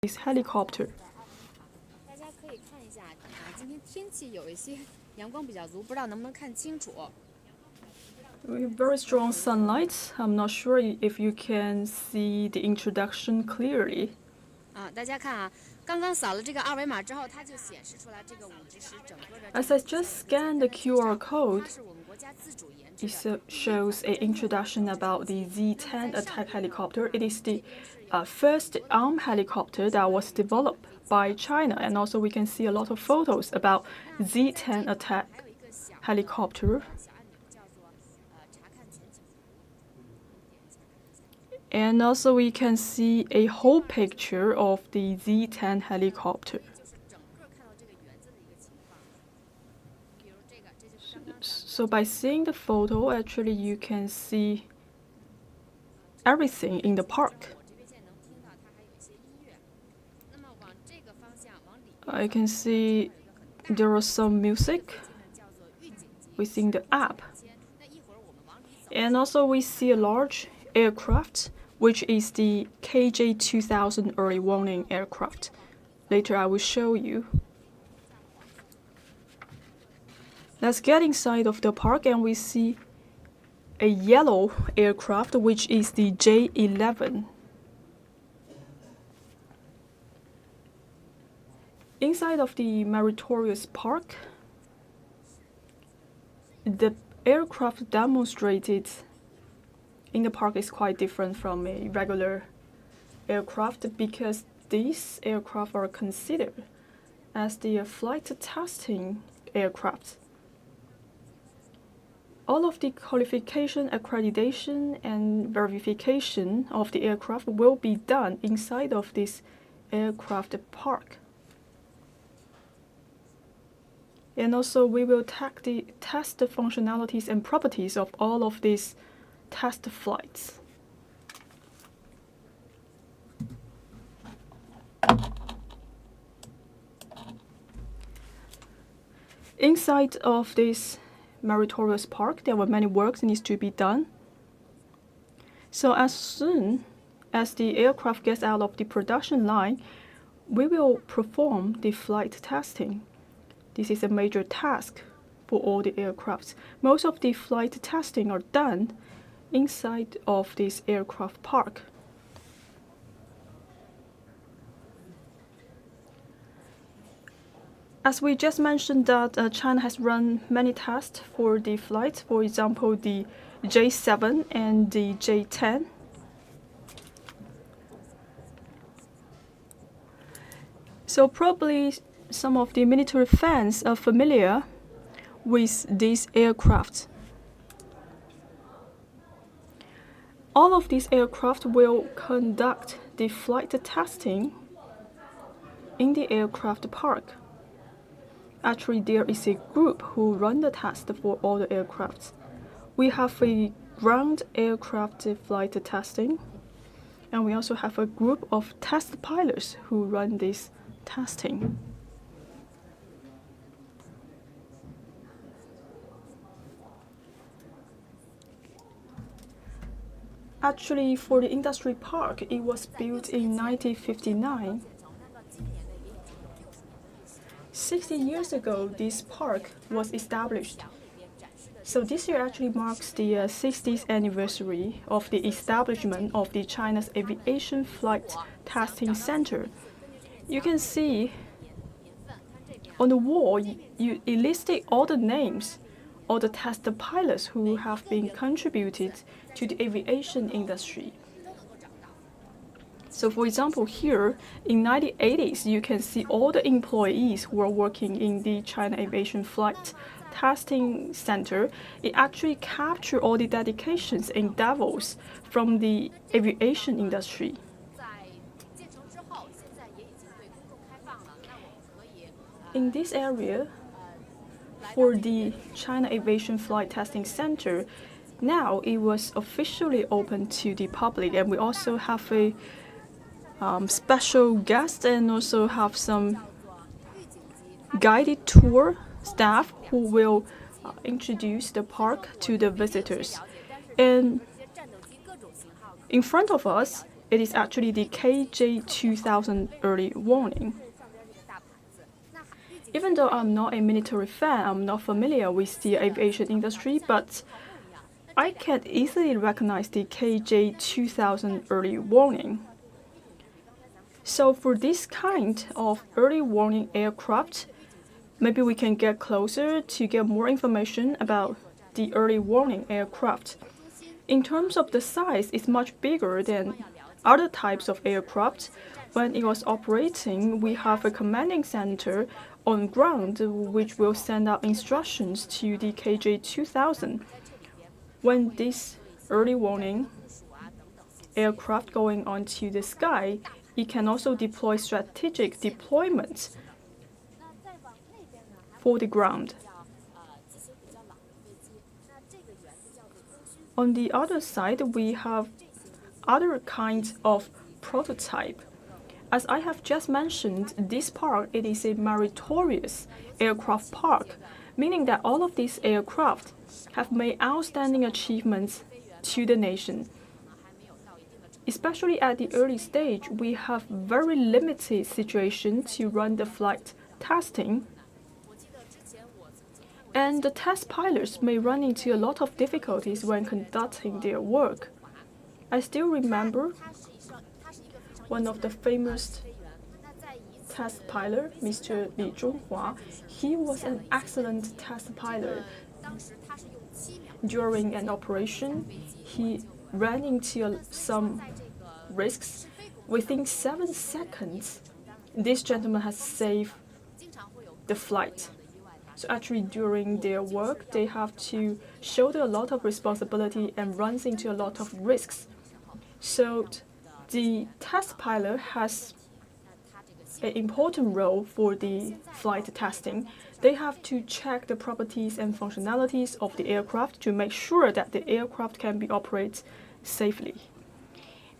this helicopter. 大家可以看一下今天天气有一些阳光比较足，不知道能不能看清楚。 We have very strong sunlight. I'm not sure if you can see the introduction clearly. 大家看啊，刚刚扫了这个二维码之后，它就显示出来这个5至10整个的。As I just scanned the QR code, 它是我们国家自主研制 it shows an introduction about the Z-10 attack helicopter. It is the first armed helicopter that was developed by China, and also we can see a lot of photos about Z-10 attack helicopter. And also we can see a whole picture of the Z-10 helicopter. So by seeing the photo, actually you can see everything in the park. I can see there is some music within the app. And also we see a large aircraft, which is the KJ-2000 early warning aircraft. Later I will show you. Let's get inside of the park and we see a yellow aircraft, which is the J-11. Inside of the Meritorious Park, the aircraft demonstrated in the park is quite different from a regular aircraft because these aircraft are considered as the flight testing aircraft. All of the qualification, accreditation, and verification of the aircraft will be done inside of this aircraft park. And also we will test the functionalities and properties of all of these test flights. Inside of this Meritorious Park, there were many works that needs to be done. So as soon as the aircraft gets out of the production line, we will perform the flight testing. This is a major task for all the aircrafts. Most of the flight testing are done inside of this aircraft park. As we just mentioned that China has run many tests for the flights, for example, the J7 and the J10. So probably some of the military fans are familiar with these aircraft. All of these aircraft will conduct the flight testing in the aircraft park. Actually, there is a group who run the test for all the aircrafts. We have a ground aircraft flight testing, and we also have a group of test pilots who run this testing. Actually, for the industry park, it was built in 1959. 60 years ago, this park was established. So this year actually marks the 60th anniversary of the establishment of the China's Aviation Flight Testing Center. You can see on the wall, it listed all the names of the test pilots who have been contributed to the aviation industry. So for example, here in 1980s, you can see all the employees who are working in the China Aviation Flight Testing Center. It actually captured all the dedications and endeavors from the aviation industry. In this area, for the China Aviation Flight Testing Center, now it was officially open to the public, and we also have a special guest and also have some guided tour staff who will introduce the park to the visitors. And in front of us, it is actually the KJ-2000 early warning. Even though I'm not a military fan, I'm not familiar with the aviation industry, but I can easily recognize the KJ-2000 early warning. So for this kind of early warning aircraft, maybe we can get closer to get more information about the early warning aircraft. In terms of the size, it's much bigger than other types of aircraft. When it was operating, we have a commanding center on ground which will send out instructions to the KJ-2000. When this early warning aircraft going onto the sky, it can also deploy strategic deployments for the ground. On the other side, we have other kinds of prototype. As I have just mentioned, this park, it is a meritorious aircraft park, meaning that all of these aircraft have made outstanding achievements to the nation. Especially at the early stage, we have very limited situation to run the flight testing. And the test pilots may run into a lot of difficulties when conducting their work. I still remember one of the famous test pilot, Mr. Li Zhonghua. He was an excellent test pilot. During an operation, he ran into some risks. Within 7 seconds, this gentleman has saved the flight. So actually during their work, they have to shoulder a lot of responsibility and runs into a lot of risks. So the test pilot has an important role for the flight testing. They have to check the properties and functionalities of the aircraft to make sure that the aircraft can be operated safely.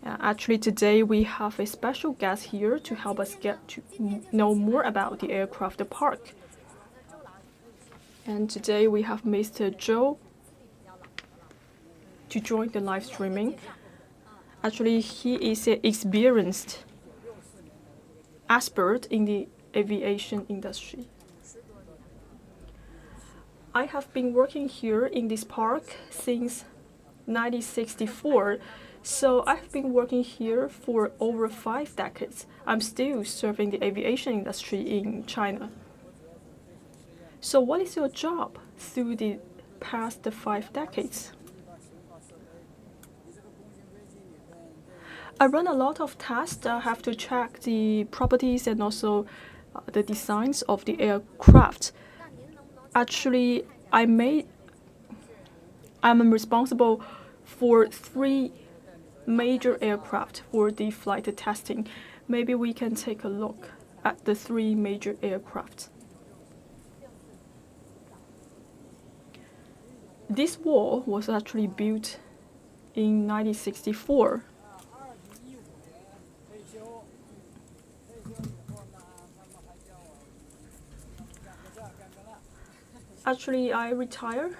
Actually, today we have a special guest here to help us get to know more about the aircraft park. And today we have Mr. Zhou to join the live streaming. Actually, he is an experienced expert in the aviation industry. I have been working here in this park since 1964, so I've been working here for over 5 decades. I'm still serving the aviation industry in China. So what is your job through the past 5 decades? I run a lot of tests. I have to check the properties and also the designs of the aircraft. Actually, I'm responsible for 3 major aircraft for the flight testing. Maybe we can take a look at the 3 major aircraft. This wall was actually built in 1964. Actually, I retired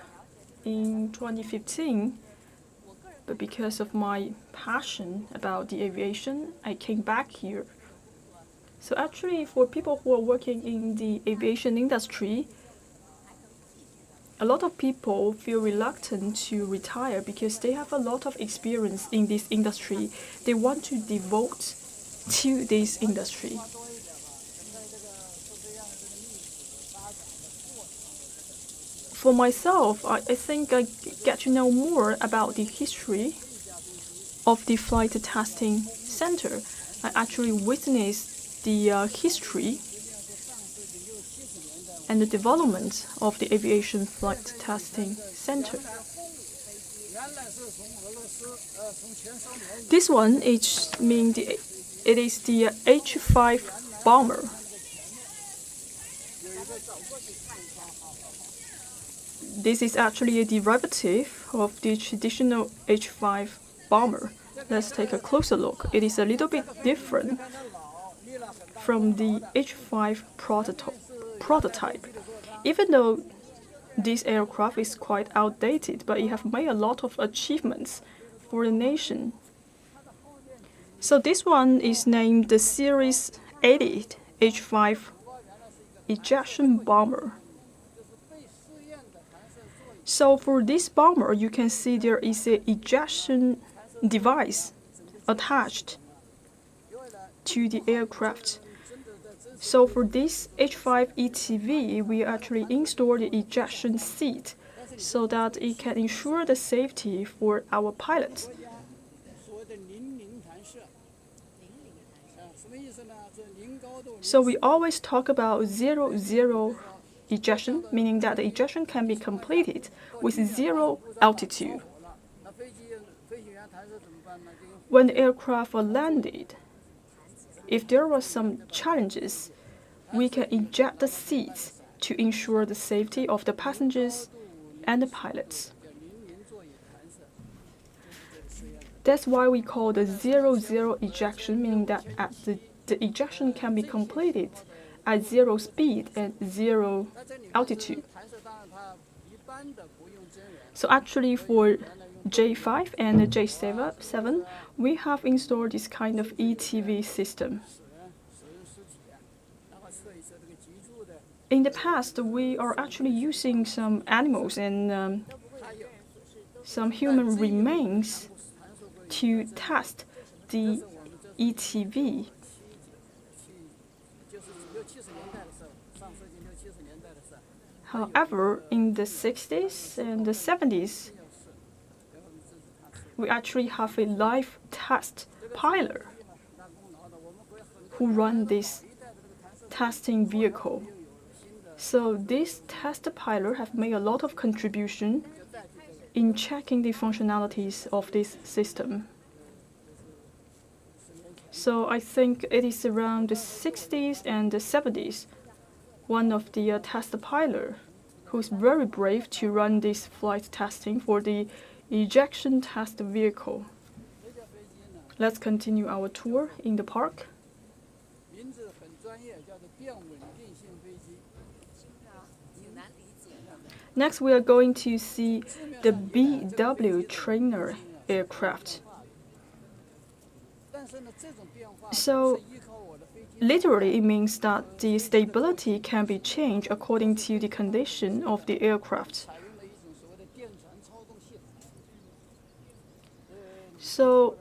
in 2015, but because of my passion about the aviation, I came back here. So actually, for people who are working in the aviation industry, a lot of people feel reluctant to retire because they have a lot of experience in this industry. They want to devote to this industry. For myself, I think I get to know more about the history of the flight testing center. I actually witnessed the history and the development of the aviation flight testing center. This one is it is the H-5 bomber. This is actually a derivative of the traditional H-5 bomber. Let's take a closer look. It is a little bit different from the H-5 prototype. Even though this aircraft is quite outdated, but it has made a lot of achievements for the nation. So this one is named the Series 80 H5 ejection bomber. So for this bomber, you can see there is an ejection device attached to the aircraft. So for this H5 ETV, we actually install the ejection seat so that it can ensure the safety for our pilots. So we always talk about 0-0 ejection, meaning that the ejection can be completed with 0 altitude. When the aircraft are landed, if there were some challenges, we can eject the seats to ensure the safety of the passengers and the pilots. That's why we call the 0-0 ejection, meaning that the ejection can be completed at 0 speed and 0 altitude. So actually for J5 and J7, we have installed this kind of ETV system. In the past, we are actually using some animals and some human remains to test the ETV. However, in the 60s and the 70s, we actually have a live test pilot who run this testing vehicle. So this test pilot have made a lot of contribution in checking the functionalities of this system. So I think it is around the 60s and the 70s, one of the test pilot who's very brave to run this flight testing for the ejection test vehicle. Let's continue our tour in the park. Next, we are going to see the BW trainer aircraft. So literally, it means that the stability can be changed according to the condition of the aircraft. So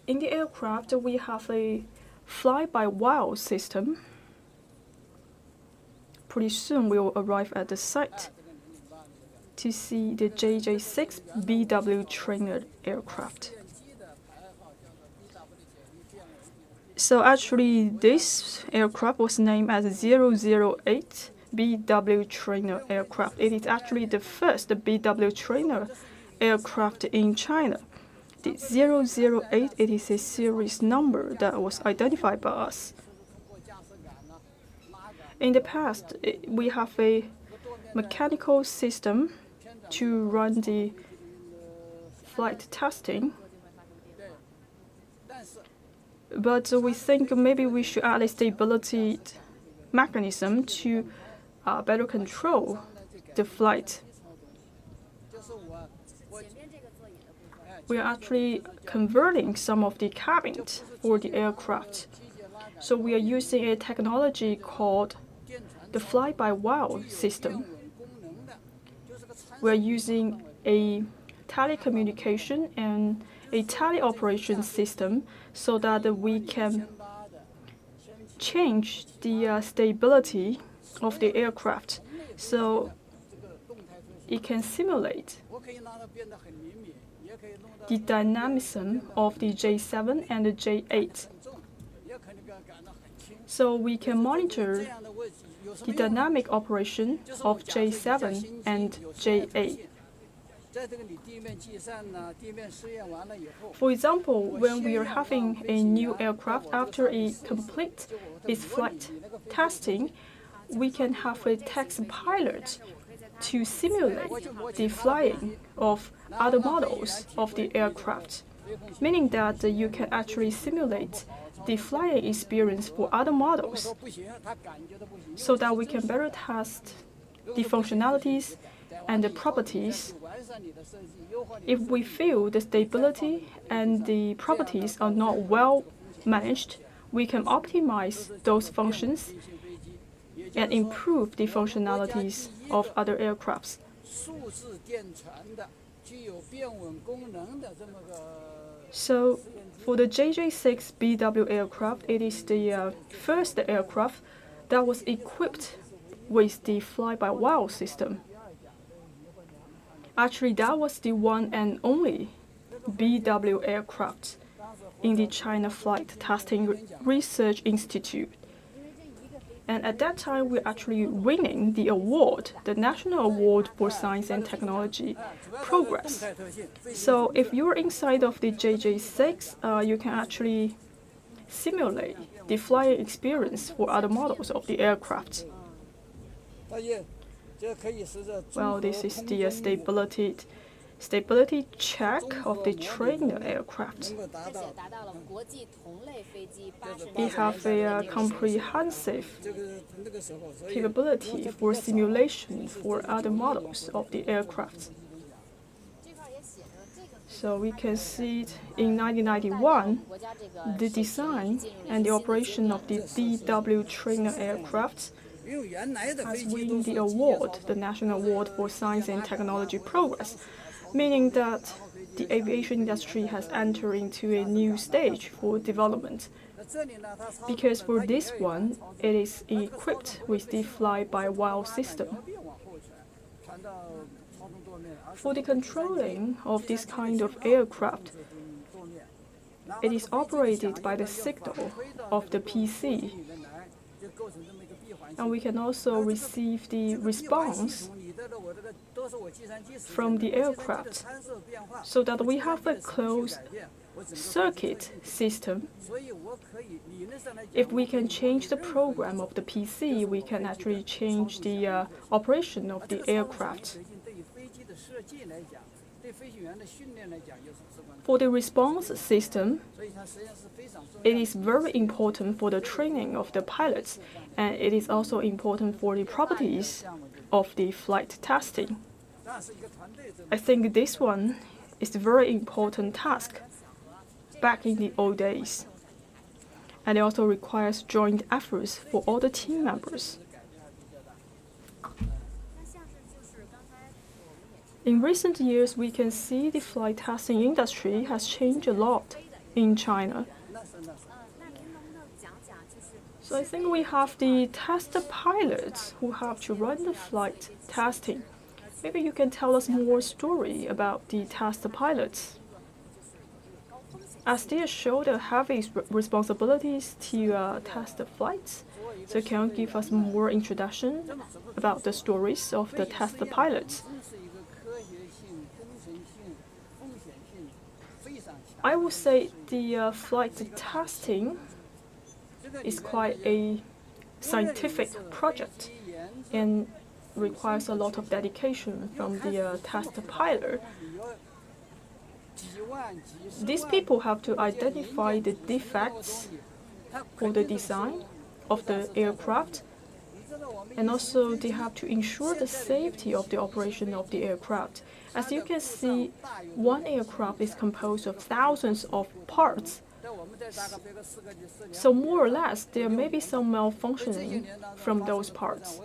in the aircraft, we have a fly-by-wire system. Pretty soon, we will arrive at the site to see the JJ6 BW trainer aircraft. So actually, this aircraft was named as 008 BW trainer aircraft. It is actually the first BW trainer aircraft in China. The 008, it is a series number that was identified by us. In the past, we have a mechanical system to run the flight testing. But we think maybe we should add a stability mechanism to better control the flight. We are actually converting some of the cabins for the aircraft. So we are using a technology called the fly-by-wire system. We are using a telecommunication and a teleoperation system so that we can change the stability of the aircraft so it can simulate the dynamism of the J7 and the J8. So we can monitor the dynamic operation of J7 and J8. For example, when we are having a new aircraft after it completes its flight testing, we can have a test pilot to simulate the flying of other models of the aircraft, meaning that you can actually simulate the flying experience for other models so that we can better test the functionalities and the properties If we feel the stability and the properties are not well managed, we can optimize those functions and improve the functionalities of other aircrafts. So, for the JJ6BW aircraft, it is the first aircraft that was equipped with the fly-by-wire system. Actually, that was the one and only BW aircraft in the China Flight Testing Research Institute. And at that time, we're actually winning the award, the National Award for Science and Technology Progress. So if you're inside of the JJ6, you can actually simulate the flying experience for other models of the aircraft. Well, this is the stability check of the trainer aircraft. It has a comprehensive capability for simulation for other models of the aircraft. So we can see it in 1991, the design and the operation of the BW trainer aircraft has won the award, the National Award for Science and Technology Progress, meaning that the aviation industry has entered into a new stage for development. Because for this one, it is equipped with the fly-by-wire system. For the controlling of this kind of aircraft, it is operated by the signal of the PC. And we can also receive the response from the aircraft, so that we have a closed circuit system. If we can change the program of the PC, we can actually change the operation of the aircraft. For the response system, it is very important for the training of the pilots, and it is also important for the properties of the flight testing. I think this one is a very important task back in the old days, and it also requires joint efforts for all the team members. In recent years, we can see the flight testing industry has changed a lot in China. So I think we have the test pilots who have to run the flight testing. Maybe you can tell us more story about the test pilots, as they shoulder heavy responsibilities to test the flights. So can you give us more introduction about the stories of the test pilots? I would say the flight testing is quite a scientific project and requires a lot of dedication from the test pilot. These people have to identify the defects for the design of the aircraft, and also they have to ensure the safety of the operation of the aircraft. As you can see, one aircraft is composed of thousands of parts. So more or less, there may be some malfunctioning from those parts.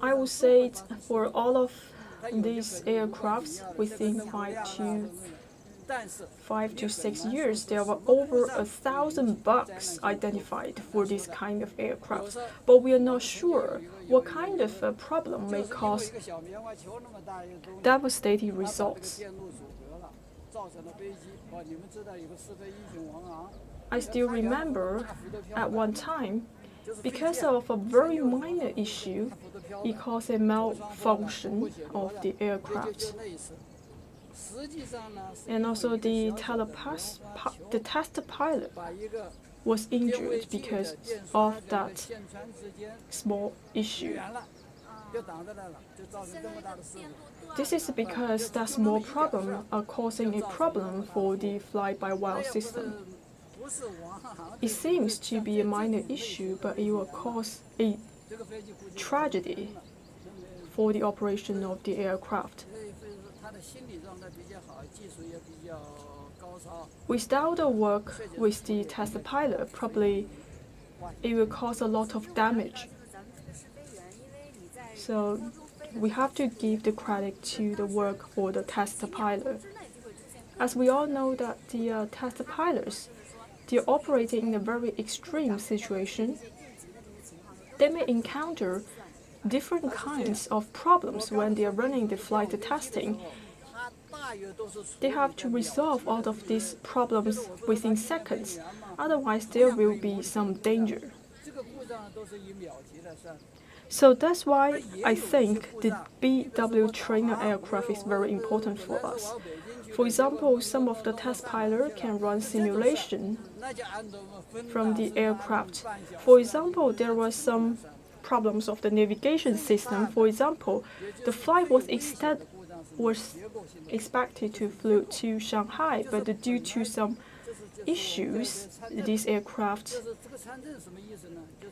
I would say for all of these aircrafts, within 5 to 6 years, there were over 1,000 bugs identified for this kind of aircraft. But we are not sure what kind of a problem may cause devastating results. I still remember at one time, because of a very minor issue, it caused a malfunction of the aircraft. And also the test pilot was injured because of that small issue. This is because that small problem are causing a problem for the fly-by-wire system. It seems to be a minor issue, but it will cause a tragedy for the operation of the aircraft. Without the work with the test pilot, probably it will cause a lot of damage. So we have to give the credit to the work for the test pilot. As we all know that the test pilots, they're operating in a very extreme situation. They may encounter different kinds of problems when they are running the flight testing. They have to resolve all of these problems within seconds, otherwise there will be some danger. So that's why I think the BW trainer aircraft is very important for us. For example, some of the test pilots can run simulation from the aircraft. For example, there were some problems of the navigation system. For example, the flight was expected to fly to Shanghai, but due to some issues, this aircraft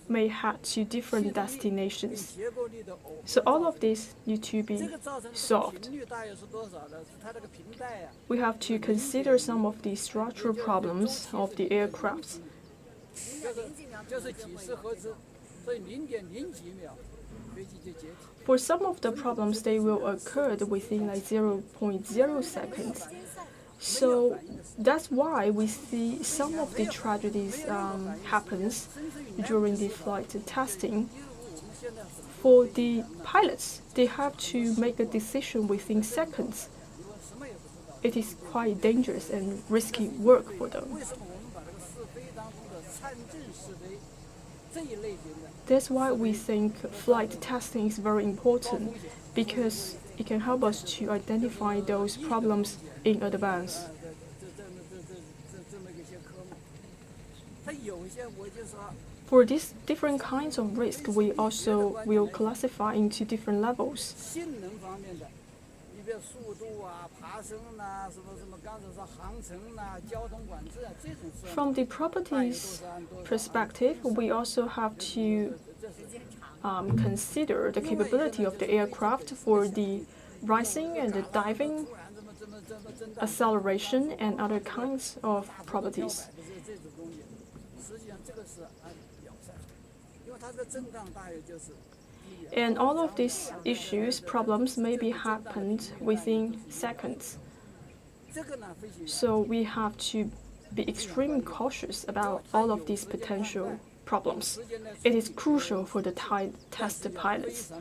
may head to different destinations. So all of this need to be solved. We have to consider some of the structural problems of the aircraft. For some of the problems, they will occur within like 0.0 seconds. So that's why we see some of the tragedies happens during the flight testing. For the pilots, they have to make a decision within seconds. It is quite dangerous and risky work for them. That's why we think flight testing is very important, because it can help us to identify those problems in advance. For these different kinds of risk, we also will classify into different levels. From the properties perspective, we also have to consider the capability of the aircraft for the rising and the diving, acceleration, and other kinds of properties. And all of these issues, problems, may be happened within seconds. So we have to be extremely cautious about all of these potential problems. It is crucial for the test pilots.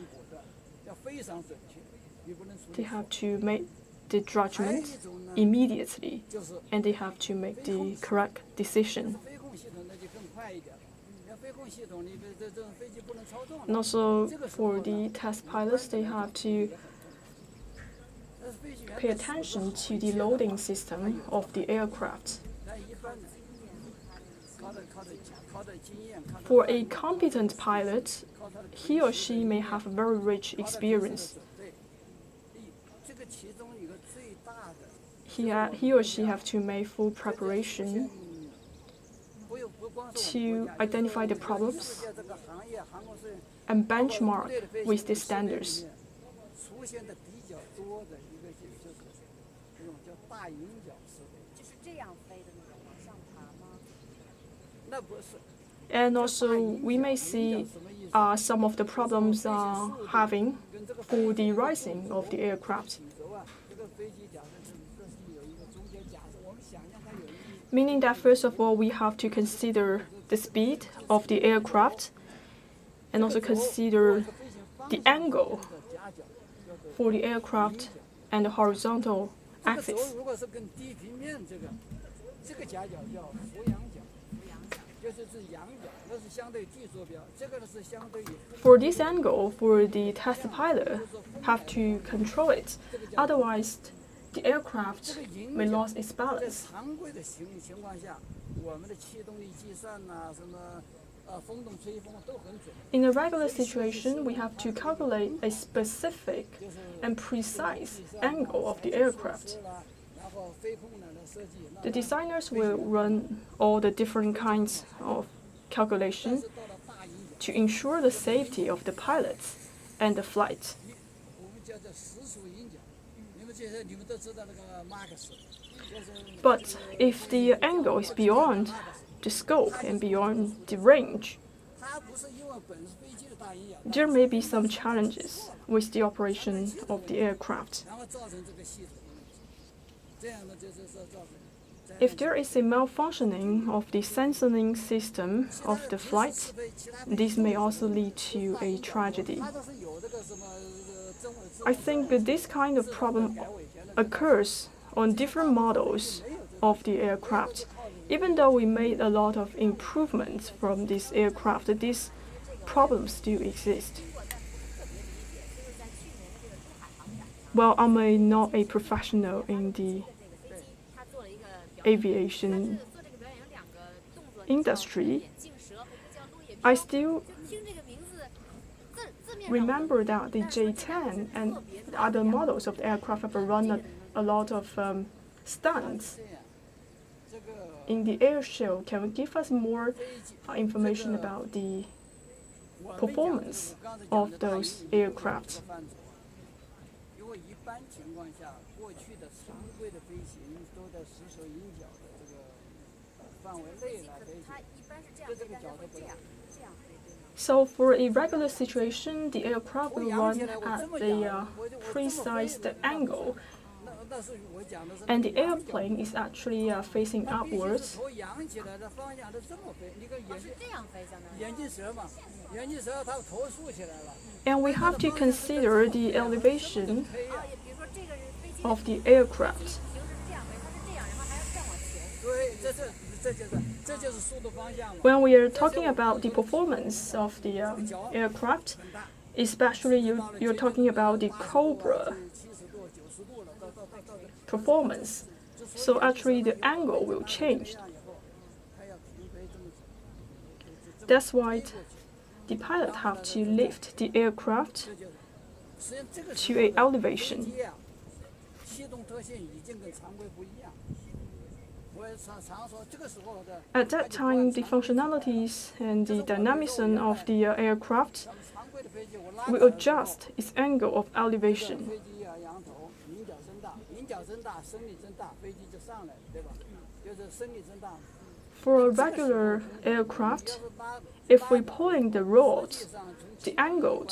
They have to make the judgment immediately, and they have to make the correct decision. And also for the test pilots, they have to pay attention to the loading system of the aircraft. For a competent pilot, he or she may have a very rich experience. He or she have to make full preparation to identify the problems and benchmark with the standards. And also, we may see some of the problems having for the rising of the aircraft. Meaning that first of all, we have to consider the speed of the aircraft and also consider the angle for the aircraft and the horizontal axis. For this angle, for the test pilot have to control it, otherwise the aircraft may lose its balance. In a regular situation, we have to calculate a specific and precise angle of the aircraft. The designers will run all the different kinds of calculations, to ensure the safety of the pilots and the flight. But if the angle is beyond the scope and beyond the range, there may be some challenges with the operation of the aircraft. If there is a malfunctioning of the sensoring system of the flight, this may also lead to a tragedy. I think this kind of problem occurs on different models of the aircraft. Even though we made a lot of improvements from this aircraft, these problems still exist. Well, I'm not a professional in the aviation industry. I still remember that the J10 and other models of the aircraft have run a lot of stunts in the air show. Can you give us more information about the performance of those aircraft? So for a regular situation, the aircraft will run at a precise angle, and the airplane is actually facing upwards. And we have to consider the elevation of the aircraft. When we are talking about the performance of the aircraft, especially you're talking about the Cobra performance, so actually the angle will change. That's why the pilot have to lift the aircraft to an elevation. At that time, the functionalities and the dynamism of the aircraft will adjust its angle of elevation. For a regular aircraft, if we're pulling the rods, the angle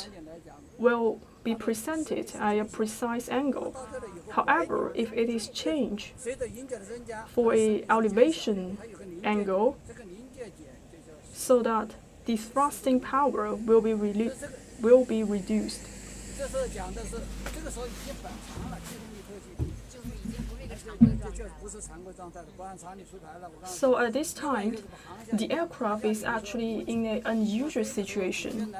will be presented at a precise angle. However, if it is changed for an elevation angle, so that the thrusting power will be reduced. So at this time, the aircraft is actually in an unusual situation.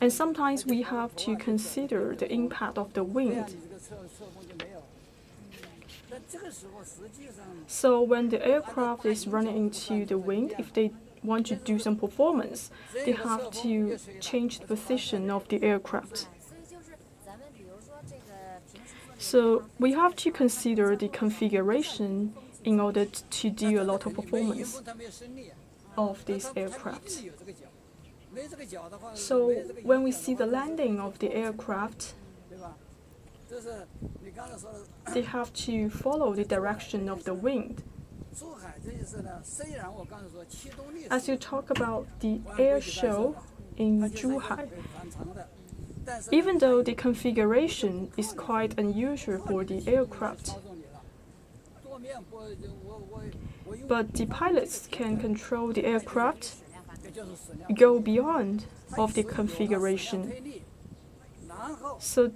And sometimes we have to consider the impact of the wind. So when the aircraft is running into the wind, if they want to do some performance, they have to change the position of the aircraft. So we have to consider the configuration in order to do a lot of performance of these aircraft. So when we see the landing of the aircraft, they have to follow the direction of the wind. As you talk about the air show in Zhuhai, even though the configuration is quite unusual for the aircraft, but the pilots can control the aircraft, go beyond of the configuration, so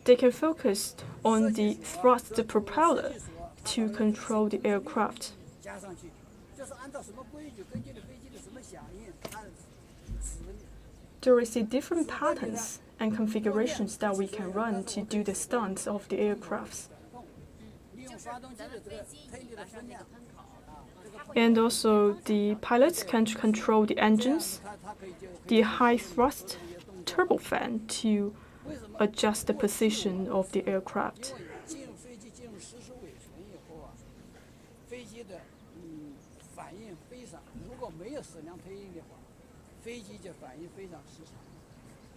they can focus on the thrust propeller to control the aircraft. There is a different patterns and configurations that we can run to do the stunts of the aircrafts. And also the pilots can control the engines, the high thrust turbofan to adjust the position of the aircraft.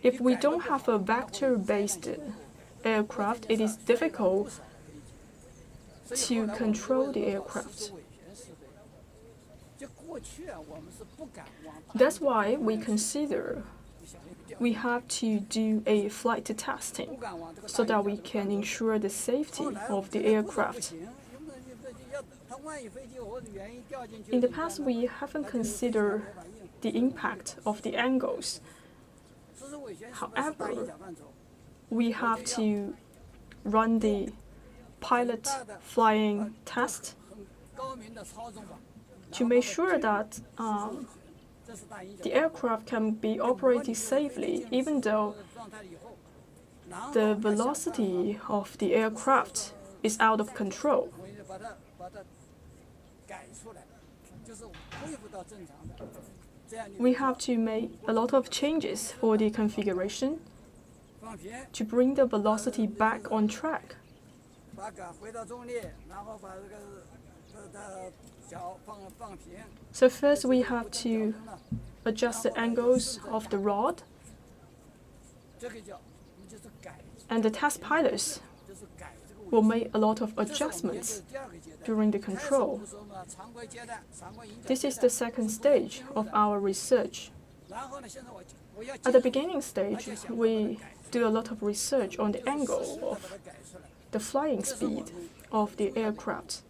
If we don't have a vector-based aircraft, it is difficult to control the aircraft. That's why we consider we have to do a flight testing so that we can ensure the safety of the aircraft. In the past, we haven't considered the impact of the angles. However, we have to run the pilot flying test to make sure that the aircraft can be operated safely, even though the velocity of the aircraft is out of control. We have to make a lot of changes for the configuration to bring the velocity back on track. So first we have to adjust the angles of the rod, and the test pilots will make a lot of adjustments during the control. This is the second stage of our research. At the beginning stage, we do a lot of research on the angle of the flying speed of the aircraft.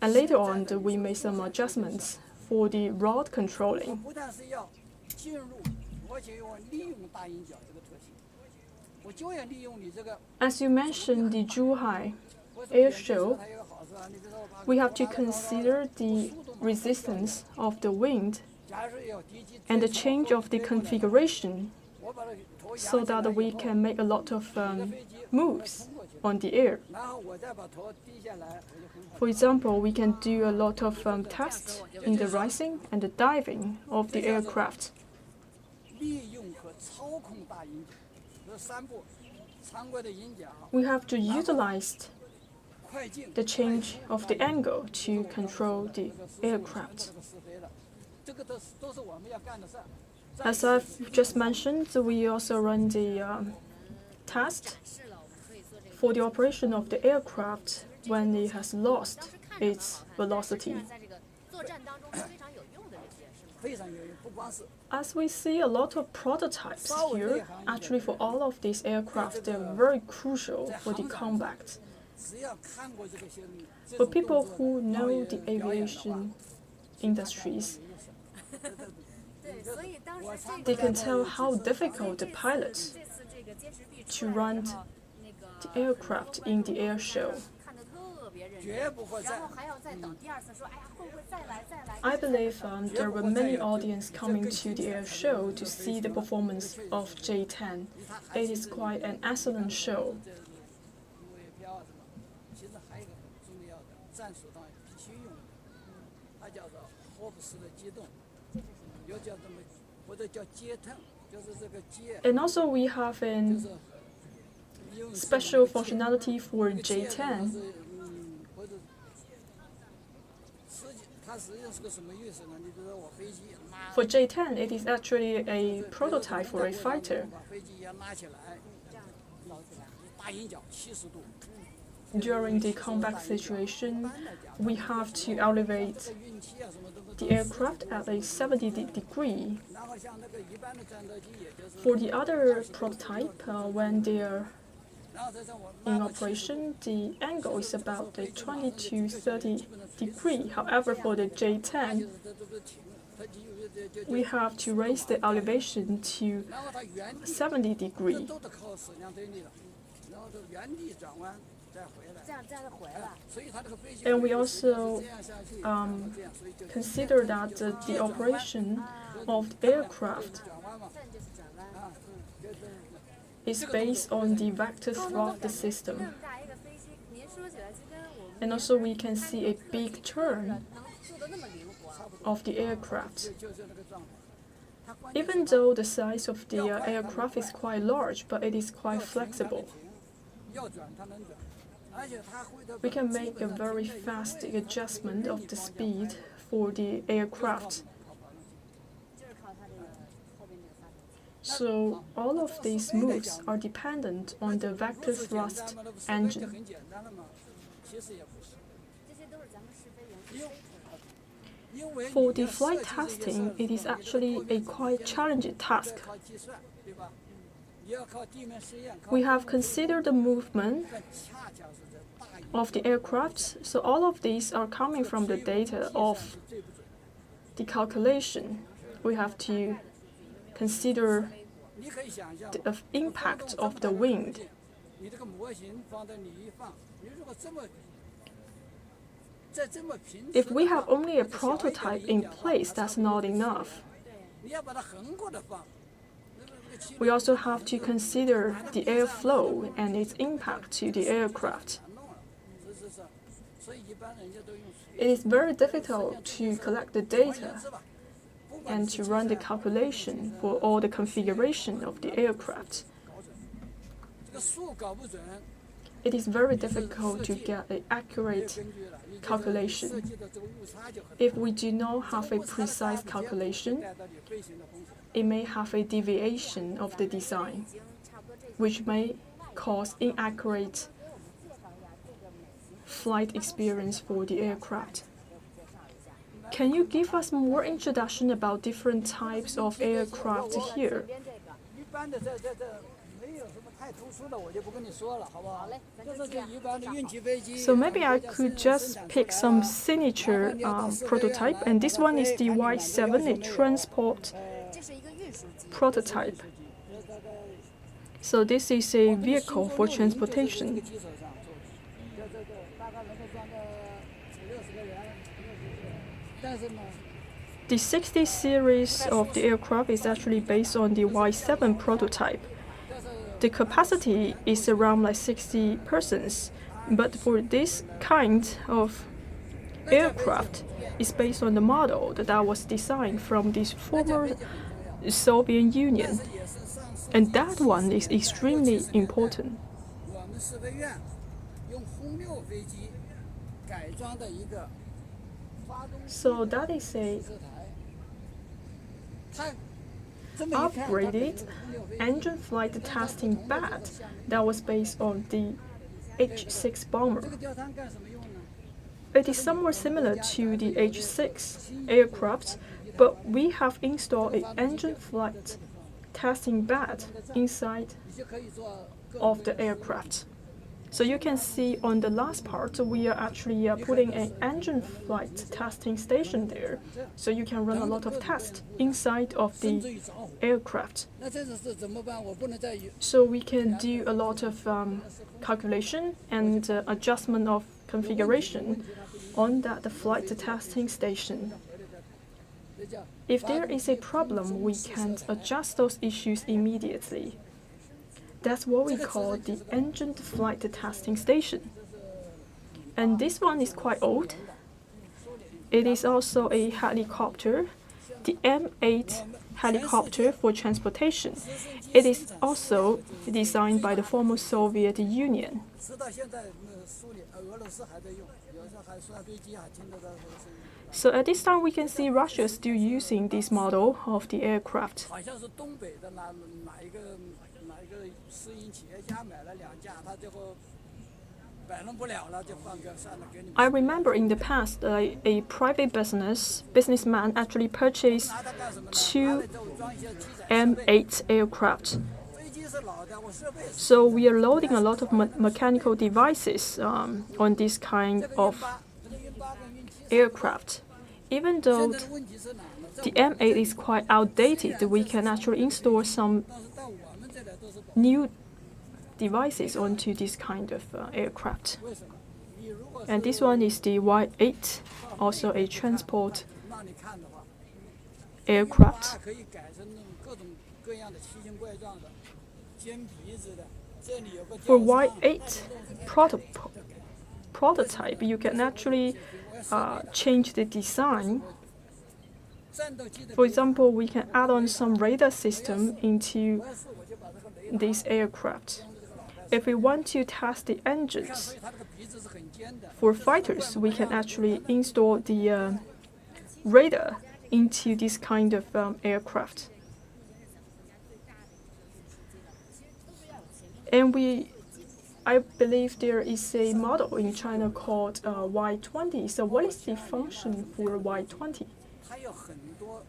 And later on, we made some adjustments for the rod controlling. As you mentioned, the Zhuhai air show, we have to consider the resistance of the wind and the change of the configuration so that we can make a lot of moves on the air. For example, we can do a lot of tests in the rising and the diving of the aircraft. We have to utilize the change of the angle to control the aircraft. As I've just mentioned, we also run the test for the operation of the aircraft when it has lost its velocity. As we see a lot of prototypes here, actually for all of these aircraft, they're very crucial for the combat. For people who know the aviation industries, they can tell how difficult the pilots to run the aircraft in the air show. I believe there were many audience coming to the air show to see the performance of J10. It is quite an excellent show. And also we have a special functionality for J10. For J10, it is actually a prototype for a fighter. During the combat situation, we have to elevate the aircraft at a 70 degree. For the other prototype, when they are in operation, the angle is about a 20 to 30 degree. However, for the J10, we have to raise the elevation to 70 degree. And we also consider that the operation of the aircraft is based on the vector thrust system. And also we can see a big turn of the aircraft. Even though the size of the aircraft is quite large, but it is quite flexible. We can make a very fast adjustment of the speed for the aircraft So all of these moves are dependent on the vector thrust engine. 这些都是咱们试飞员去飞出来的。 For the flight testing, it is actually a quite challenging task. We have considered the movement of the aircraft, so all of these are coming from the data of the calculation. We have to consider the impact of the wind. If we have only a prototype in place, that's not enough. We also have to consider the airflow and its impact to the aircraft. It is very difficult to collect the data and to run the calculation for all the configuration of the aircraft. It is very difficult to get an accurate calculation. If we do not have a precise calculation, it may have a deviation of the design, which may cause inaccurate flight experience for the aircraft. Can you give us more introduction about different types of aircraft here? So maybe I could just pick some signature prototype, and this one is the Y7, a transport prototype. So this is a vehicle for transportation. The 60 series of the aircraft is actually based on the Y7 prototype. The capacity is around like 60 persons, but for this kind of aircraft, it's based on the model that was designed from the former Soviet Union, and that one is extremely important. So that is a upgraded engine flight testing bed that was based on the H6 bomber. It is somewhat similar to the H6 aircraft, but we have installed an engine flight testing bed inside of the aircraft. So you can see on the last part, we are actually putting an engine flight testing station there. So you can run a lot of tests inside of the aircraft. So we can do a lot of calculation and adjustment of configuration on the flight testing station. If there is a problem, we can adjust those issues immediately. That's what we call the engine flight testing station. And this one is quite old. It is also a helicopter, the M8 helicopter for transportation. It is also designed by the former Soviet Union. So at this time, we can see Russia is still using this model of the aircraft. I remember in the past, a private businessman actually purchased 2 M8 aircraft. So we are loading a lot of mechanical devices on this kind of aircraft. Even though the M8 is quite outdated, we can actually install some new devices onto this kind of aircraft. And this one is the Y8, also a transport aircraft. For Y8 prototype, you can actually change the design. For example, we can add on some radar system into this aircraft. If we want to test the engines for fighters, we can actually install the radar into this kind of aircraft. And I believe there is a model in China called Y20. So what is the function for Y20? 它有很多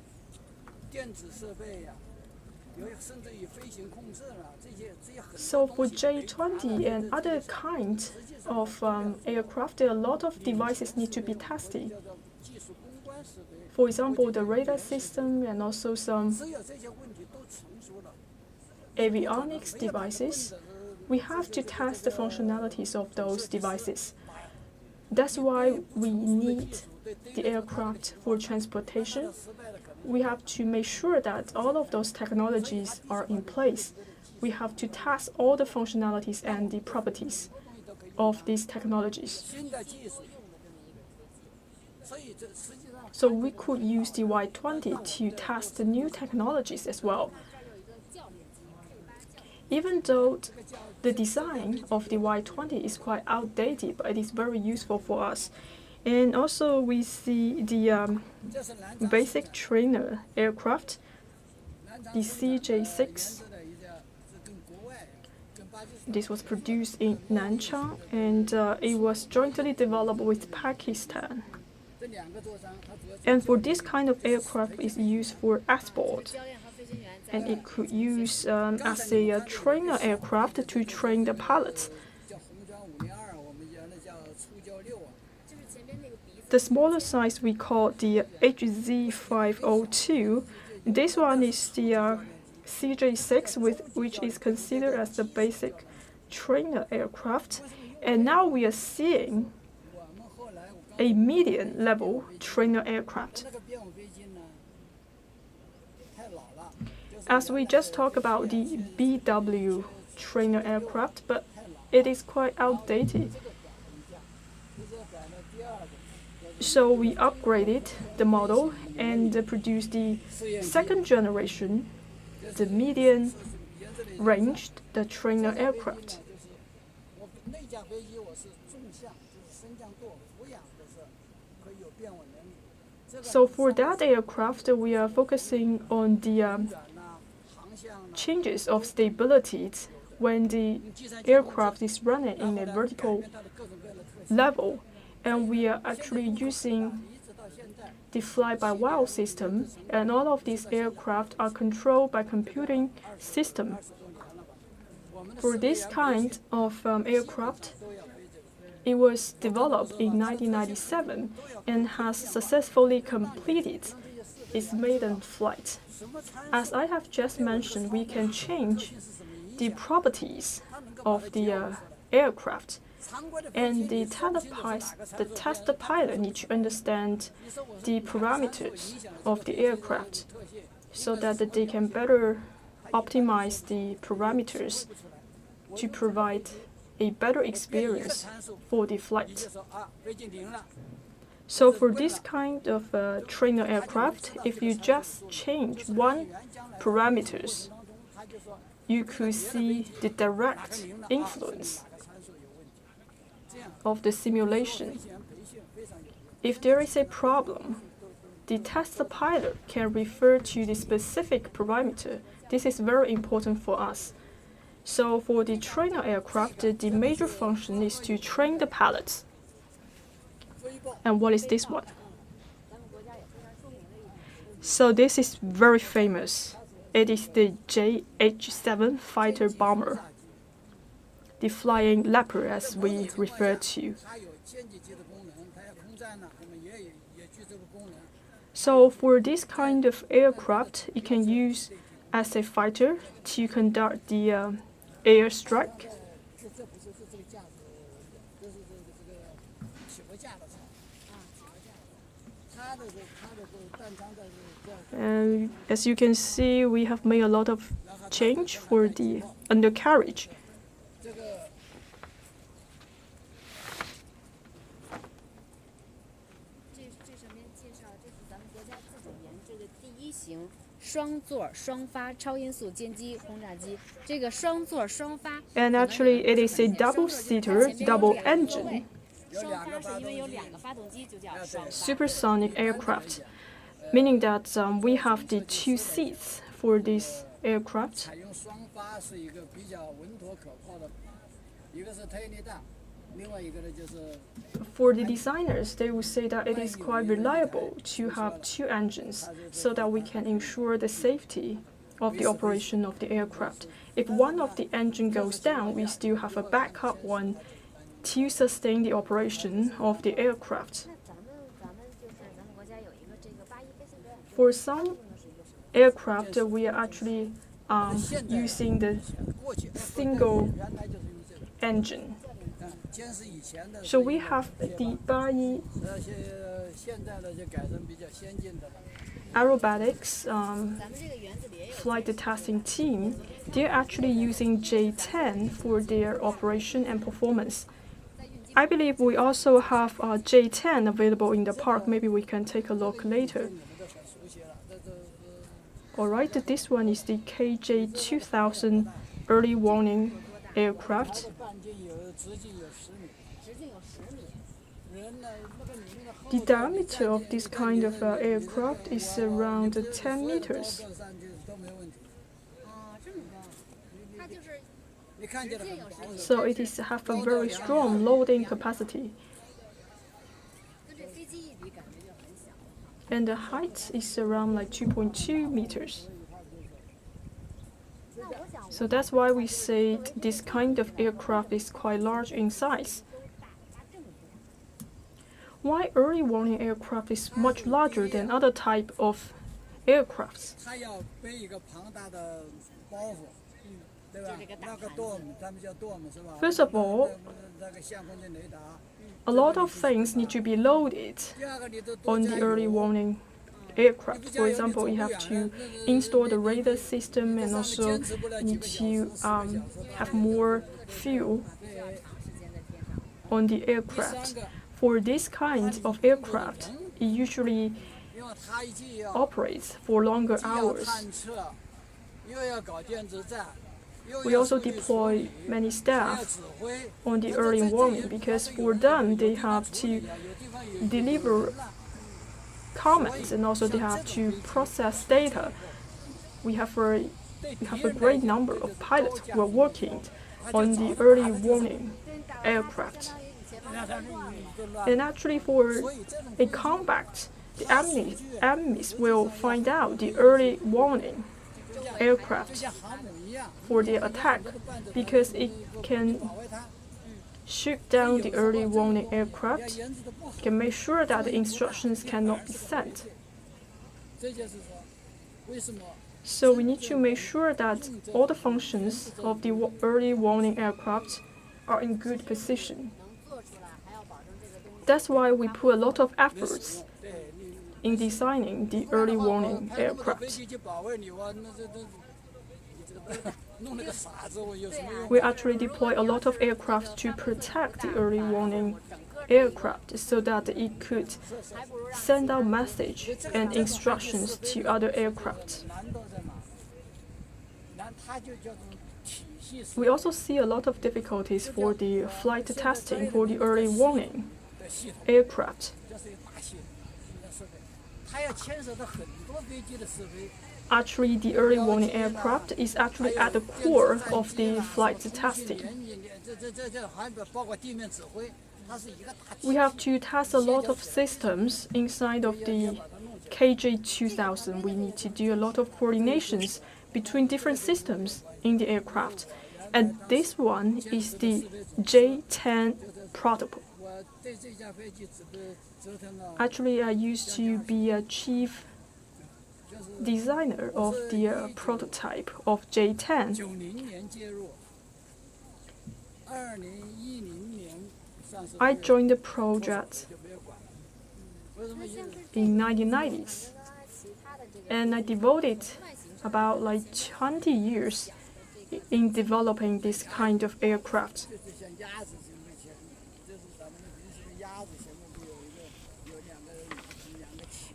电子设备呀、甚至于飞行控制啦，这些很多 So for 东西 J20 and other kinds of aircraft, there are a lot of devices need to be tested. 叫做技术攻关设备。 For example, the radar system and also some 只有这些问题都成熟了， avionics devices, we have to test the functionalities of those devices. That's why we need the aircraft for transportation. 失败的可能 We have to make sure that all of those technologies are in place. We have to test all the functionalities and the properties of these technologies. 新的技术。所以这实际上 So we could use the Y20 to test the new technologies as well. Even though the design of the Y20 is quite outdated, but it is very useful for us. And also we see the 这是南昌 basic trainer aircraft, 南昌 the 生产的 CJ6. 研制的一架是跟国外跟巴基斯坦 This was produced in Nanchang and it was jointly developed with Pakistan. 这两个座商，它主要是 And for this kind of aircraft is used for export. 教练和飞行员在 And it could use as a trainer aircraft to train the pilots. 叫红砖502，我们原来叫初教6啊。 就是前边那个鼻子 The smaller size we call the HZ502. This one is the CJ6, which is considered as the basic trainer aircraft. And now we are seeing 我们后来我刚 a medium level trainer aircraft. 那个编舞飞机呢，太老了，就是 As we just talked about the BW trainer aircraft, but it is quite outdated. 这个改了第二个， So we upgraded the model and produced the 试验机 second generation, the medium 研制的 ranged the trainer 这架飞机呢 aircraft. 就是我那架飞机我是纵向，就是升降舵俯仰的是可以有变稳能力。这个 So for that aircraft, we are focusing on the 转呐、航向呐、 changes of stability when the 计算机 aircraft is running 然后 in a 呢 vertical 改变它的各种各样的特性。 level. And we are actually 现在 using 一直到现在， the fly-by-wire system, and all of these aircraft are controlled by computing system. 20多年了吧。我们的 For 试 this 验 kind of aircraft, 都要飞这个。 it was developed in 1997 and has successfully completed its maiden flight. 什么参 As I have just mentioned, we can change 是什么影 the 响？ properties 它能够把 of 它 the 调整出来 aircraft, 常规的飞 and 机 the 你分不清楚是哪个参 the 数 test pilot need to understand 你说我是 the 哪个参数 parameters 影响了 of 这 the 个飞机的 aircraft 特性 so that they can better optimize the parameters 不出来。我 to provide a better 变一个 experience 参数， for the 你 flight. 就说啊，飞机停了。 So for this kind of trainer aircraft, if you just change one parameters, 他就说 you could see the 哪个 direct 停了啊，说明 influence 哪个参数有问题。这样 of the 飞 simulation. 行员培训非常有用。 If there is a problem, the test pilot can refer to the specific parameter. This is very important for us. So for the trainer aircraft, the major function is to train the pilots. 飞报 And what is this one? So this is very famous. It is the JH-7 fighter bomber, the flying leopard as we refer to. 它有歼击机的功能，它要空战呢，我们也具这个功能。 So for this kind of aircraft, it can use as a fighter to conduct the air strike. 这不是这个架子，这是这个起伏架的车，它的弹仓的这 And as you can see, we have made a lot of change for the undercarriage. 这个这上面介绍，这是咱们国家自主研制的第一型双座双发超音速歼击轰炸机。这个双座双发 And actually, it is a double-seater, double engine 双发是因为有两个发动机，就叫双发。 supersonic aircraft, meaning that we have the two seats for this aircraft. 采用双发8是一个比较稳妥可靠的，一个是推力大，另外一个呢就是。For the designers, they will say that it is quite reliable to have two engines so that we can ensure the safety of the operation of the aircraft. If one of the engine goes down, we still have a backup one to sustain the operation of the aircraft. For some aircraft, we are actually using the single engine. So we have the Bayi aerobatics flight testing team. They're actually using J10 for their operation and performance. I believe we also have J10 available in the park. Maybe we can take a look later. Alright, this one is the KJ2000 early warning aircraft. The diameter of this kind of aircraft is around 10 meters. So it is have a very strong loading capacity. And the height is around like 2.2 meters. So that's why we say this kind of aircraft is quite large in size. Why early warning aircraft is much larger than other type of aircrafts? First of all, a lot of things need to be loaded on the early warning aircraft. For example, you have to install the radar system and also need to have more fuel on the aircraft. For this kind of aircraft, it usually operates for longer hours. We also deploy many staff on the early warning because for them they have to deliver comments and also they have to process data. We have a great number of pilots who are working on the early warning aircraft. And actually for a combat, the enemies will find out the early warning aircraft for their attack because it can shoot down the early warning aircraft, can make sure that the instructions cannot be sent. So we need to make sure that all the functions of the early warning aircraft are in good position. That's why we put a lot of efforts in designing the early warning aircraft. We actually deploy a lot of aircraft to protect the early warning aircraft so that it could send out message and instructions to other aircraft. We also see a lot of difficulties for the flight testing for the early warning aircraft. Actually, the early warning aircraft is actually at the core of the flight testing. We have to test a lot of systems inside of the KJ2000. We need to do a lot of coordinations between different systems in the aircraft. And this one is the J10 protocol. Actually, I used to be a chief designer of the prototype of J10. I joined the project in 1990s, and I devoted about like 20 years in developing this kind of aircraft.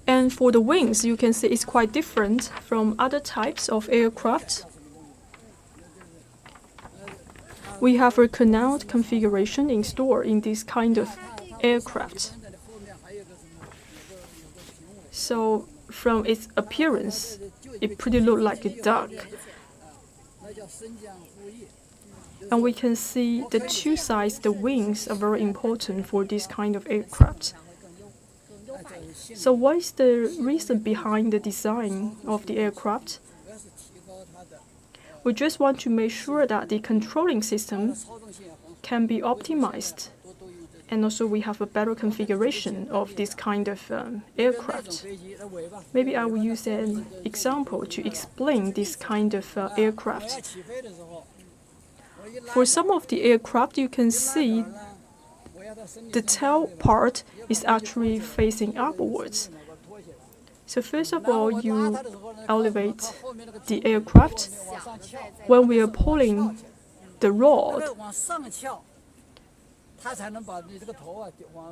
And for the wings, you can see it's quite different from other types of aircraft. We have a canard configuration installed in this kind of aircraft. So from its appearance, it pretty look like a duck. 叫升降副翼。 And we can see the two sides, the wings are very important for this kind of aircraft. 更优化一些。 So what is the reason behind the design of the aircraft? 主要是提高它的 We just want to make sure that the controlling system 操纵性也很好， can be optimized, 多用这 and also we have a better configuration of this kind of 那种 aircraft. 飞机的尾巴。 Maybe I will use an example to explain this kind of 我要 aircraft. 起飞的时候，我一拉 For some of the aircraft, you can see 呢，我要到身体 the tail part is actually facing upwards. 把它拖起来。 So first of 然后 all, 我拉 you 它的时候呢， elevate 靠后面那个 the 机 aircraft 往上翘， when we are pulling the 那 rod. 个往上翘，它才能把你这个头啊往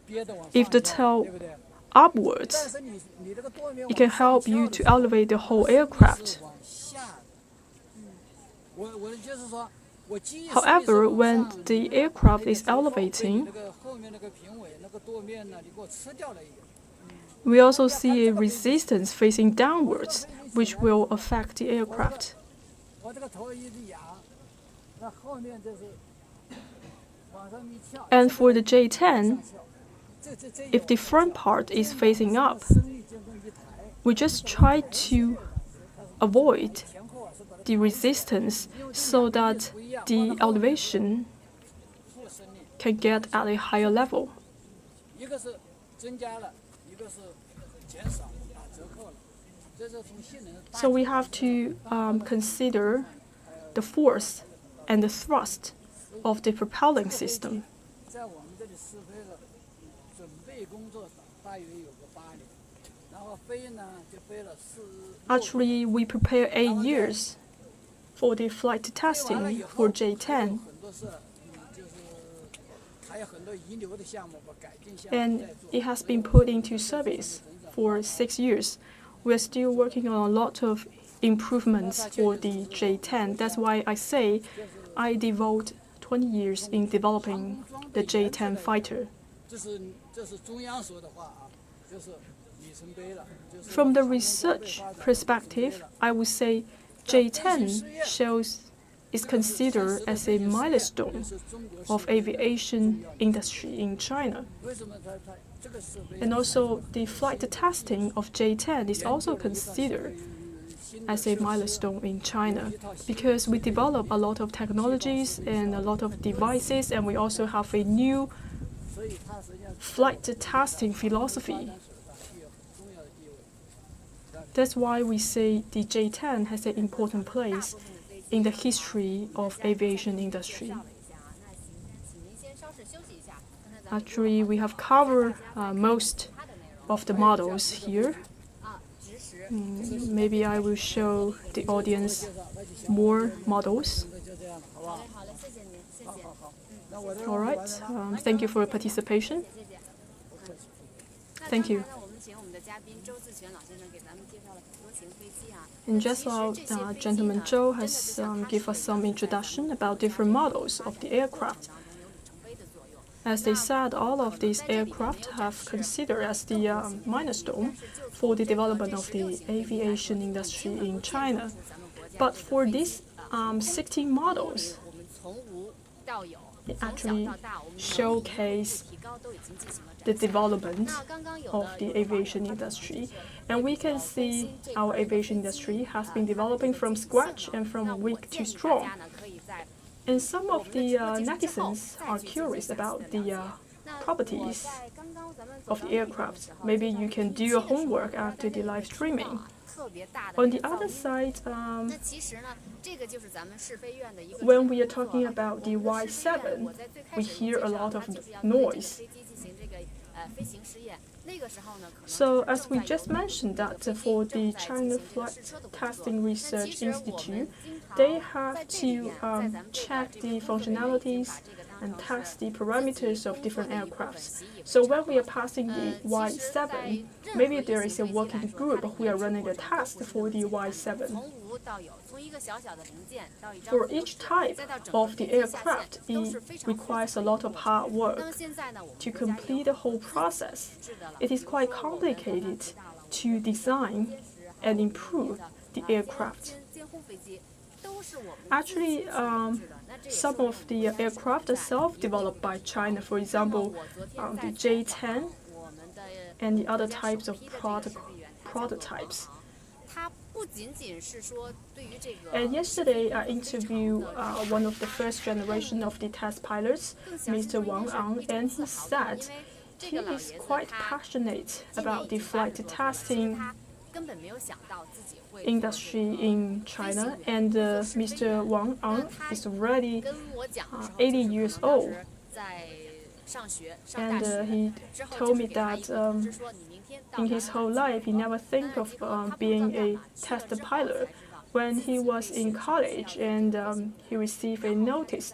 憋得往上 If the 翘， tail 对不对？ upwards, 但是你这个舵面 it can 往上 help 翘 you 的 to 时候 elevate the whole 身体 aircraft. 是往下的。我就是说，我机翼 However, 是往 when 上 the 你 aircraft 那 is 个 elevating, 那个后面那个评委那个舵面呢，你给我吃掉了一个。 we also see a resistance facing downwards, which will affect the aircraft. 我这个头一直仰，那后面就是往上一翘。 And for the 这 J10, 个上翘这 if the front part is facing up, 升力就这么一抬， we just try to avoid 前后啊是把它 the resistance so that the elevation 负升力， can get at a higher level. 一个是增加了，一个是减少打折扣了，这是从性能的大 So we have to consider the force and the thrust of the propelling system. 在我们这里试飞的准备工作大约有个8年，然后飞呢就飞了Actually, we prepare 8 years for the flight testing for 还 J10, 有很多是就是还有很多遗留的项目和改进项目 and 在做。 it has been put into service for 6 years. We are still working on a lot of improvements for the J10. That's why I say I devote 20 years in developing the J10 fighter. 这是中央说的话啊，就是里程碑了。就是 From the research perspective, I would say J10 is considered as a milestone 是中国 of aviation industry in China. 为什么它这个试飞 And also the flight testing of J10 is also considered as a milestone in China because we develop a lot of technologies and a lot of devices, and we also have a new 所以它实际上 flight testing philosophy. 具有很重要的地位。 That's why we say the J10 has an important place in the history of aviation industry. 介绍了一下啊，那行，请您先稍事休息一下。刚才咱们 Actually, we have covered most 它的内容 of the models here. 啊，直时 Maybe I will show the audience more models. 就这样了，好不好？好嘞，谢谢您，谢谢，好好。那我这 All right. Thank you for your participation. 谢谢。那 Thank you. 刚才呢，我们请我们的嘉宾周自全老先生给咱们介绍了很多型飞机啊。 And just now, Gentleman Zhou has give us some introduction about different models of the aircraft. 当中有里程碑的作用。 As they said, all of these aircraft have considered as the milestone for the development of the aviation industry in China. But for these 16 models, 我们从无到有， it 从小 actually 到大，我们 showcase 提高都已经进行了 the 展现。 development 那刚刚有 of 的 the 有的网友 aviation 他可能 industry. And we can see our aviation industry has been developing from scratch and 那 from 我 weak 建 to 议大 strong. 家呢可以在 And some of the netizens are curious about the 那我 properties 在刚刚咱们走 of 到 the 那里的 aircraft. 时候 Maybe 就 you 发 can 现 do your 气的时候 homework 它 after the 那个 live streaming. 特别大的 On 那 the 个噪 other 音。 side, 那其实呢，这个就是咱们试飞院的一个 when we are 工作 talking 了 about the 我们的试飞院 Y7, 我在最开 we 始有 hear 介 a 绍 lot of 它就是要对这个 noise. 飞机进行这个飞行试验。那个时候呢，可能 So 是 as we 正在 just 有 mentioned 这个 that 飞机 for 正 the 在 China 进行这个 Flight 试车的工作。 Testing 那 Research 其实我们 Institute, 经常 they 在 have 这里 to 边，在咱们这个 check 这 the 个工作人员已经 functionalities 把这个当 and 成 test 是 the parameters of 自己 different 工作的一部分 aircrafts. 习以为 So 常 when we are 了 passing the 其实在 Y7, 任何 maybe 一 there 型 is a 飞机来 working 说，它 group 的 who 研 are 制 running 过 a 程都 test 不是 for 那 the 么简单的， Y7. 从无到有，从一个小小的零件到一张 For 图 each 纸， type 再到整个 of 飞 the 机下 aircraft, 线，都是 it 非常复杂 requires 的 a 一个 lot 过 of 程。 hard 那 work 么现在呢，我们 to 国家也 complete 有 the whole 很多 process. 制的了， It 比 is 如 quite 说我们刚刚 complicated 提到了我 to 们的 design 歼十还有 and 我们 improve 的 the 歼 aircraft. 歼轰飞机。Actually, some of the aircraft are self-developed by China. For example, the J-10 and the other types of prototypes. And yesterday, I interviewed one of the first generation of the test pilots, Mr. Wang Ang, and he said he is quite passionate about the flight testing industry in China, and Mr. Wang Ang is already 80 years old. And he told me that in his whole life he never think of being a test pilot. When he was in college and he received a notice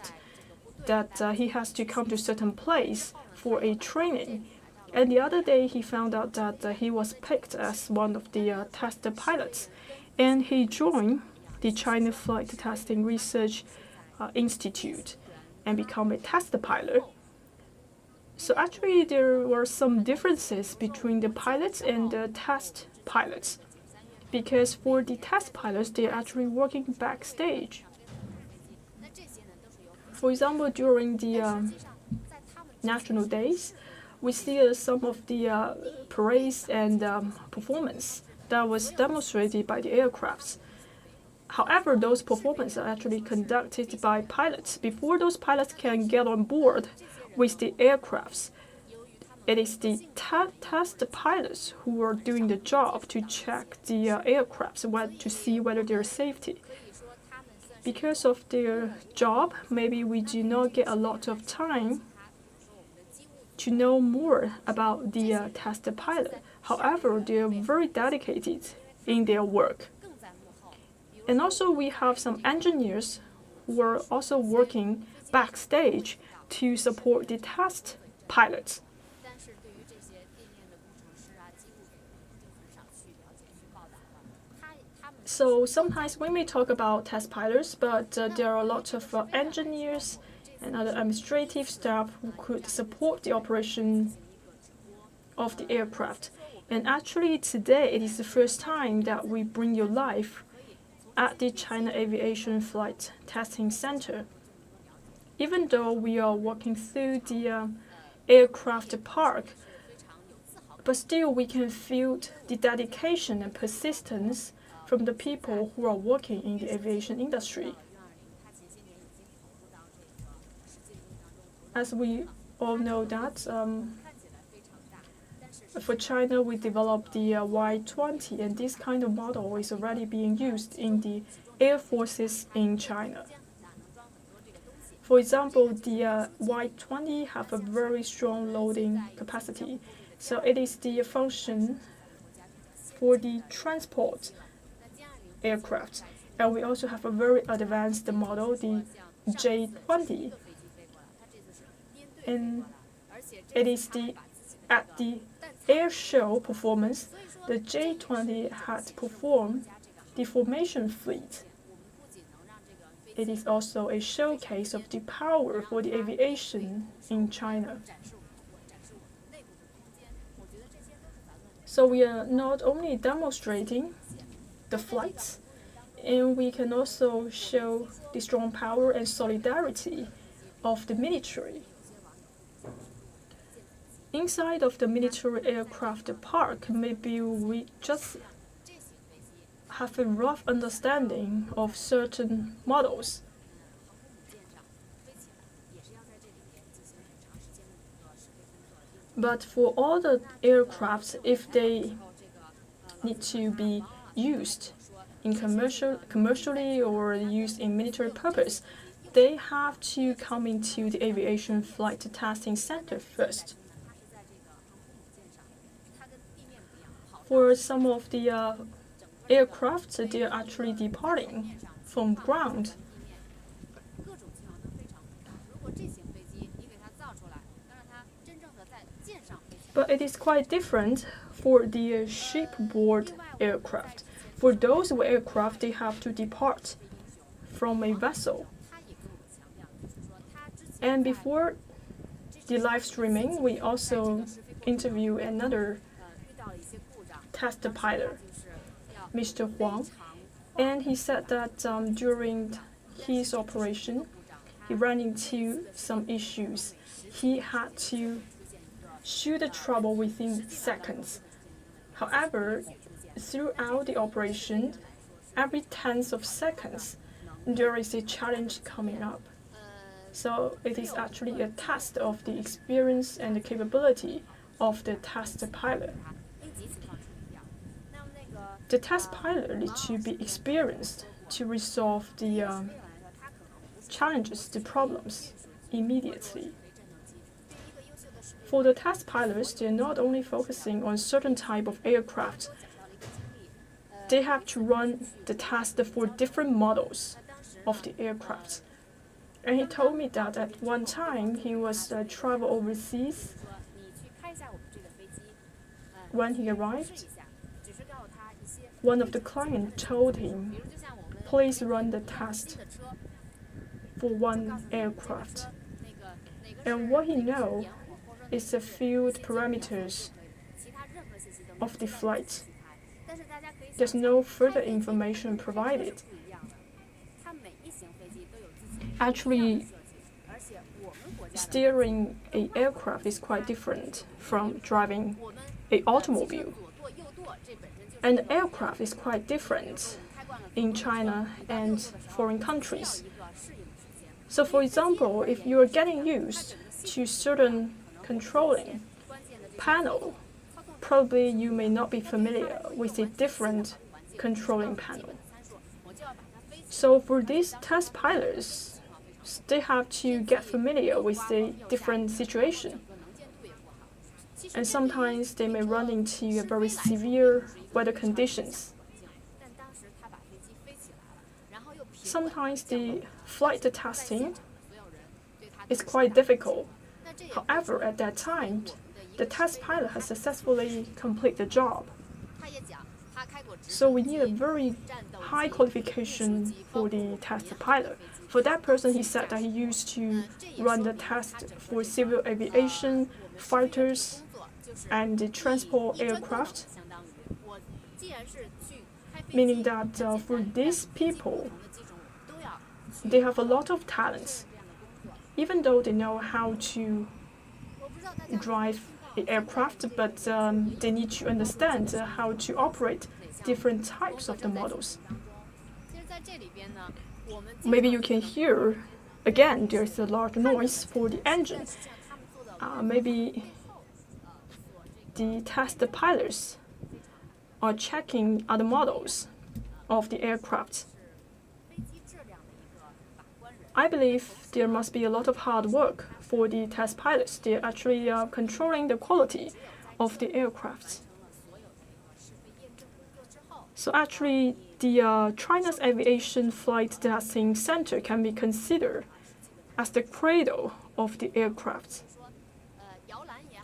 that he has to come to a certain place for a training. And the other day he found out that he was picked as one of the test pilots, and he joined the China Flight Testing Research Institute and become a test pilot. So actually there were some differences between the pilots and the test pilots, because for the test pilots they're actually working backstage. For example, during the national days, we see some of the parades and performance that was demonstrated by the aircrafts. However, those performances are actually conducted by pilots. Before those pilots can get on board with the aircrafts, it is the test pilots who are doing the job to check the aircrafts to see whether they're safety. Because of their job, maybe we do not get a lot of time to know more about the test pilot. However, they are very dedicated in their work. And also we have some engineers who are also working backstage to support the test pilots. So sometimes we may talk about test pilots, but there are a lot of engineers and other administrative staff who could support the operation of the aircraft. And actually today it is the first time that we bring you live at the China Aviation Flight Testing Center. Even though we are walking through the aircraft park, but still we can feel the dedication and persistence from the people who are working in the aviation industry. As we all know that for China, we developed the Y-20, and this kind of model is already being used in the air forces in China. For example, the Y-20 have a very strong loading capacity, so it is the function for the transport aircraft. And we also have a very advanced model, the J-20. And it is at the air show performance, the J-20 had performed the formation fleet. It is also a showcase of the power for the aviation in China. So we are not only demonstrating the flights, and we can also show the strong power and solidarity of the military. Inside of the military aircraft park, maybe we just have a rough understanding of certain models. But for all the aircrafts, if they need to be used in commercially or used in military purpose, they have to come into the aviation flight testing center first. For some of the aircraft, they are actually departing from ground. But it is quite different for the shipboard aircraft. For those aircraft, they have to depart from a vessel. And before the live streaming, we also interview another test pilot, Mr. Huang, And he said that during his operation, he ran into some issues. He had to shoot the trouble within seconds. However, throughout the operation, every tenth of seconds, there is a challenge coming up. So it is actually a test of the experience and the capability of the test pilot. The test pilot needs to be experienced to resolve the challenges, the problems immediately. For the test pilots, they're not only focusing on certain type of aircraft, they have to run the test for different models of the aircraft. And he told me that at one time he was travel overseas. When he arrived, one of the clients told him, please run the test for one aircraft. And what he knows is the field parameters of the flight. There's no further information provided. Actually, steering an aircraft is quite different from driving an automobile. And aircraft is quite different in China and foreign countries. So for example, if you are getting used to certain controlling panel, probably you may not be familiar with a different controlling panel. So for these test pilots, they have to get familiar with a different situation. And sometimes they may run into very severe weather conditions. Sometimes the flight testing is quite difficult. However, at that time, the test pilot has successfully completed the job. So we need a very high qualification for the test pilot. For that person, he said that he used to run the test for civil aviation, fighters, and the transport aircraft. Meaning that for these people, they have a lot of talents. Even though they know how to drive the aircraft, but they need to understand how to operate different types of the models. Maybe you can hear, again, there's a large noise for the engine. Maybe the test pilots are checking other models of the aircraft. I believe there must be a lot of hard work for the test pilots. They're actually controlling the quality of the aircraft. So actually, the China's Aviation Flight Testing Center can be considered as the cradle of the aircraft.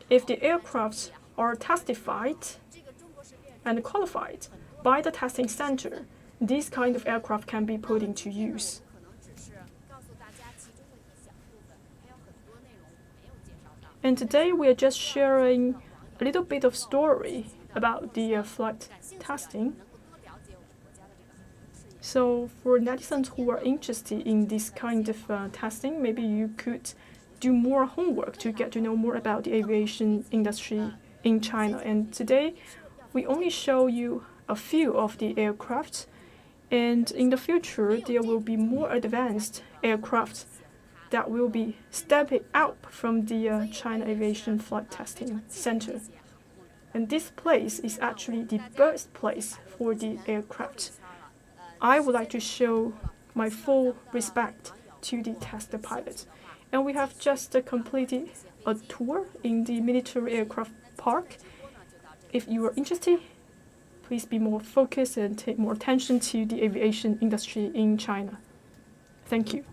If the aircraft are testified and qualified by the testing center, this kind of aircraft can be put into use. And today we are just sharing a little bit of story about the flight testing. So for netizens who are interested in this kind of testing, maybe you could do more homework to get to know more about the aviation industry in China. And today we only show you a few of the aircraft, and in the future there will be more advanced aircraft that will be stepping out from the China Aviation Flight Testing Center. And this place is actually the birthplace for the aircraft. I would like to show my full respect to the test pilots. And we have just completed a tour in the military aircraft park. If you are interested, please be more focused and take more attention to the aviation industry in China. Thank you.